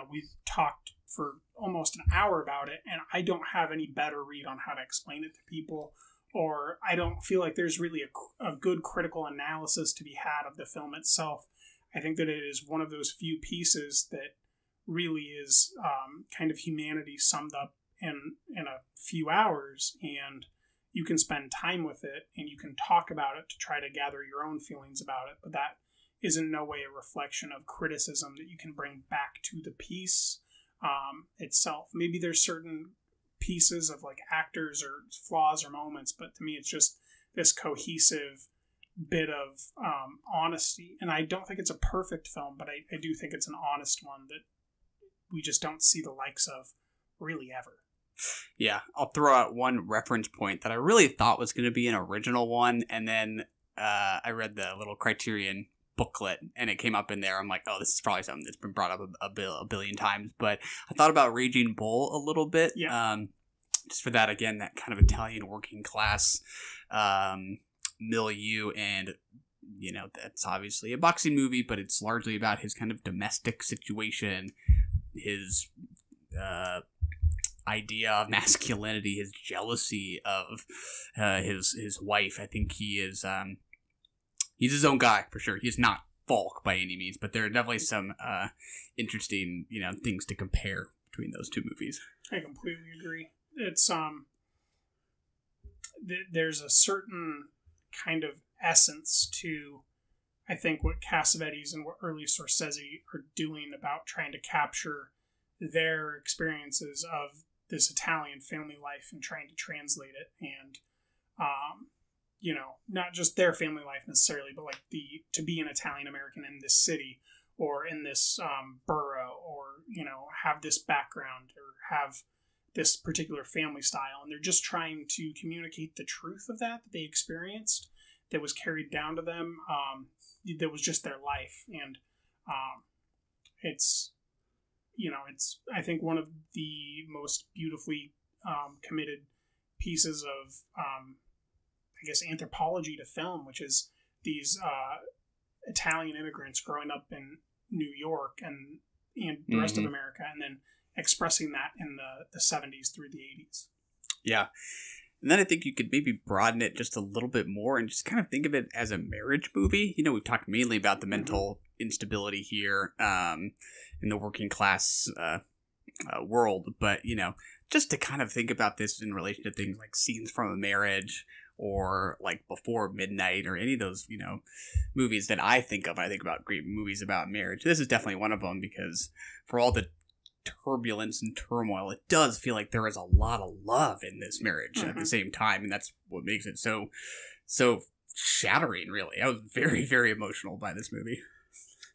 we've talked for almost an hour about it, and I don't have any better read on how to explain it to people, or I don't feel like there's really a good critical analysis to be had of the film itself. I think that it is one of those few pieces that really is kind of humanity summed up in a few hours, and you can spend time with it and you can talk about it to try to gather your own feelings about it, but that is in no way a reflection of criticism that you can bring back to the piece itself. Maybe there's certain pieces of like actors or flaws or moments, but to me it's just this cohesive bit of honesty. And I don't think it's a perfect film, but I do think it's an honest one that we just don't see the likes of really ever. Yeah, I'll throw out one reference point that I really thought was going to be an original one, and then I read the little Criterion booklet, and it came up in there. I'm like, oh, this is probably something that's been brought up a billion times, but I thought about Raging Bull a little bit. Yeah. Just for that, again, that kind of Italian working class milieu, and that's obviously a boxing movie, but it's largely about his kind of domestic situation, his idea of masculinity, his jealousy of his wife. I think he is he's his own guy for sure. He's not Falk by any means, but there are definitely some interesting things to compare between those two movies. I completely agree. It's there's a certain kind of essence to, I think, what Cassavetes and what early Scorsese are doing about trying to capture their experiences of this Italian family life and trying to translate it, and not just their family life necessarily, but like to be an Italian American in this city or in this borough, or have this background or have this particular family style, and they're just trying to communicate the truth of that they experienced, that was carried down to them, that was just their life. And it's I think one of the most beautifully committed pieces of I guess anthropology to film, which is these Italian immigrants growing up in New York and the rest of America, and then expressing that in the 70s through the 80s. Yeah. And then I think you could maybe broaden it just a little bit more and just kind of think of it as a marriage movie. We've talked mainly about the mental instability here in the working class world, but, just to kind of think about this in relation to things like Scenes from a Marriage, or like Before Midnight, or any of those, movies that I think of. I think about great movies about marriage. This is definitely one of them, because for all the turbulence and turmoil, it does feel like there is a lot of love in this marriage at the same time, and that's what makes it so shattering, really. I was very, very emotional by this movie.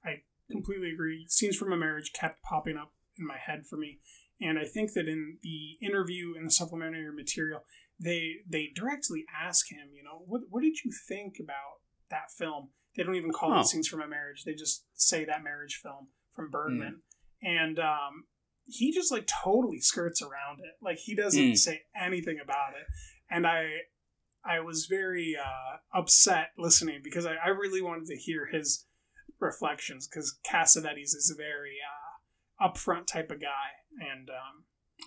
I completely agree. Scenes from a Marriage kept popping up in my head for me, and I think that in the interview in the supplementary material, they directly ask him, what did you think about that film? They don't even call it Scenes from a Marriage. They just say that marriage film from Bergman. And he just like totally skirts around it. Like, he doesn't say anything about it. And I was very upset listening, because I really wanted to hear his reflections, because Cassavetes is a very upfront type of guy. And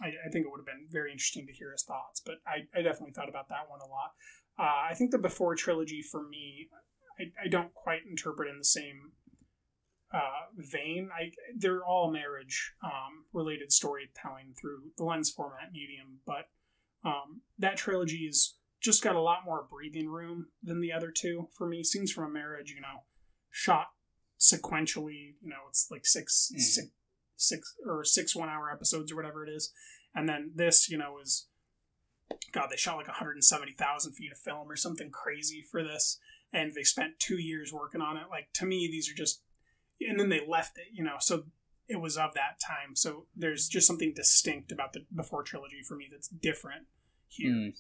I think it would have been very interesting to hear his thoughts, but I definitely thought about that one a lot. I think the Before trilogy, for me, I don't quite interpret in the same vein. They're all marriage related storytelling through the lens format medium, but that trilogy has just got a lot more breathing room than the other two for me. Scenes from a Marriage, shot sequentially, it's like six 1 hour episodes or whatever it is, and then this is, God, they shot like 170,000 feet of film or something crazy for this, and they spent 2 years working on it. Like, to me, these are just, and then they left it, so it was of that time. So there's just something distinct about the Before trilogy for me that's different here.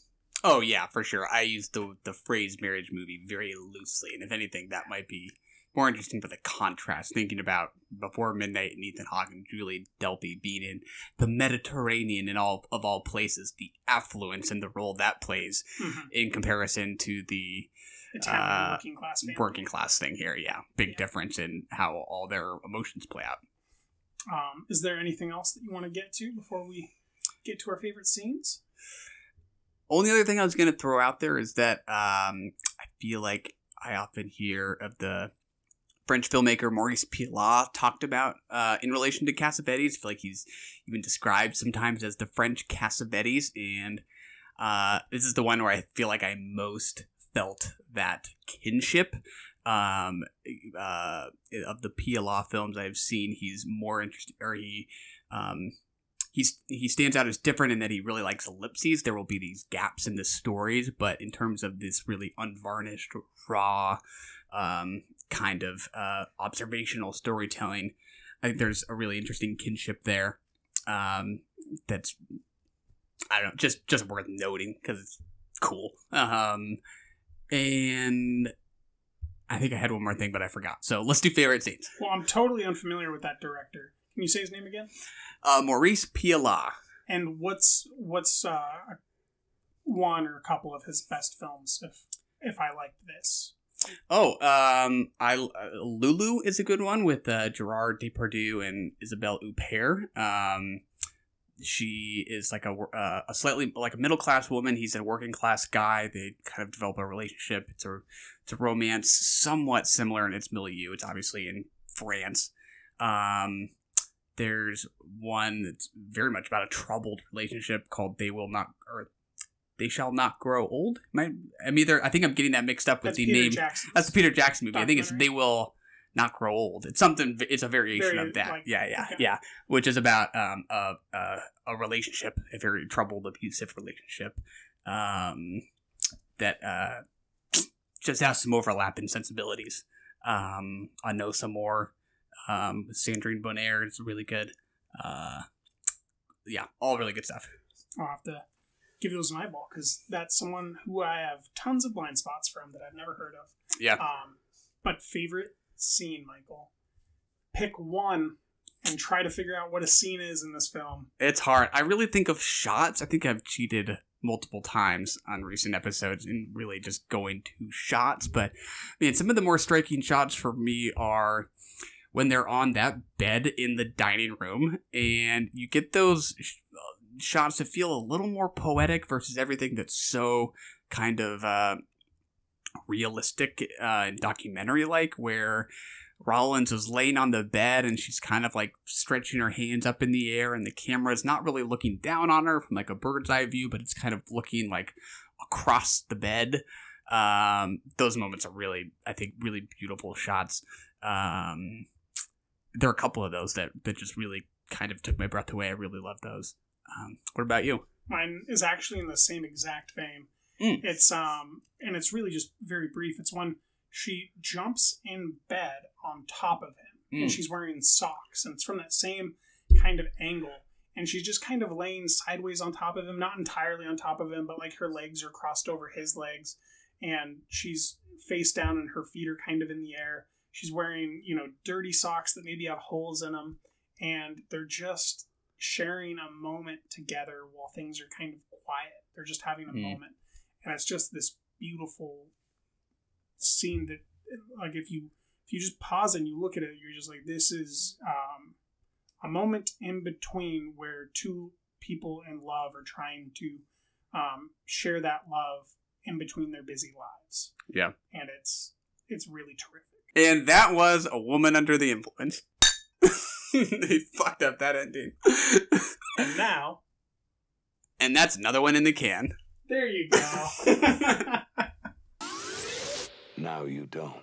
Oh, yeah, for sure. I use the phrase marriage movie very loosely, and if anything, that might be more interesting for the contrast, thinking about Before Midnight and Ethan Hawke and Julie Delpy being in the Mediterranean in all places, the affluence and the role that plays in comparison to the Italian working class thing here. Yeah, big difference in how all their emotions play out. Is there anything else that you want to get to before we get to our favorite scenes? Only other thing I was going to throw out there is that I feel like I often hear of the French filmmaker Maurice Pialat talked about in relation to Cassavetes. I feel like he's even described sometimes as the French Cassavetes, and this is the one where I feel like I most felt that kinship. Of the Pialat films I've seen, he's more interested, or he stands out as different in that he really likes ellipses. There will be these gaps in the stories, but in terms of this really unvarnished, raw, kind of observational storytelling, I think there's a really interesting kinship there. That's, I don't know, just worth noting because it's cool. And I think I had one more thing, but I forgot. So let's do favorite scenes. Well, I'm totally unfamiliar with that director. Can you say his name again? Maurice Pialat. And what's one or a couple of his best films? If I liked this. Oh, Lulu is a good one with Gerard Depardieu and Isabelle Huppert. She is like a slightly like a middle class woman. He's a working class guy. They kind of develop a relationship. It's a romance, somewhat similar in its milieu. It's obviously in France. There's one that's very much about a troubled relationship called They Shall Not Grow Old. I think I'm getting that mixed up with that's the Peter name. Jackson. That's the Peter Jackson movie. I think it's They Will Not Grow Old. It's something. It's a variation of that. Yeah. Which is about a relationship, a very troubled, abusive relationship, that just has some overlap in sensibilities. I Know Some More. Sandrine Bonnaire is really good. Yeah, all really good stuff. I'll have to give those an eyeball because that's someone who I have tons of blind spots from that I've never heard of. Yeah. But favorite scene, Michael? Pick one and try to figure out what a scene is in this film. It's hard. I really think of shots. I think I've cheated multiple times on recent episodes in really just going to shots. But some of the more striking shots for me are when they're on that bed in the dining room, and you get those shots that feel a little more poetic versus everything that's so kind of realistic and documentary-like, where Rollins is laying on the bed and she's kind of like stretching her hands up in the air, and the camera is not really looking down on her from like a bird's eye view, but it's kind of looking like across the bed. Those moments are really, I think, really beautiful shots. There are a couple of those that just really kind of took my breath away. I really love those. What about you? Mine is actually in the same exact vein. It's and it's really just very brief. It's when she jumps in bed on top of him, and she's wearing socks, and it's from that same kind of angle, and she's just kind of laying sideways on top of him, not entirely on top of him, but like her legs are crossed over his legs, and she's face down and her feet are kind of in the air. She's wearing, dirty socks that maybe have holes in them, and they're just sharing a moment together while things are kind of quiet. They're just having a moment, and it's just this beautiful scene that, like, if you just pause and you look at it, you're just like, this is a moment in between where two people in love are trying to share that love in between their busy lives. Yeah, and it's really terrific. And that was A Woman Under the Influence. They fucked up that ending. And now... And that's another one in the can. There you go. Now you don't.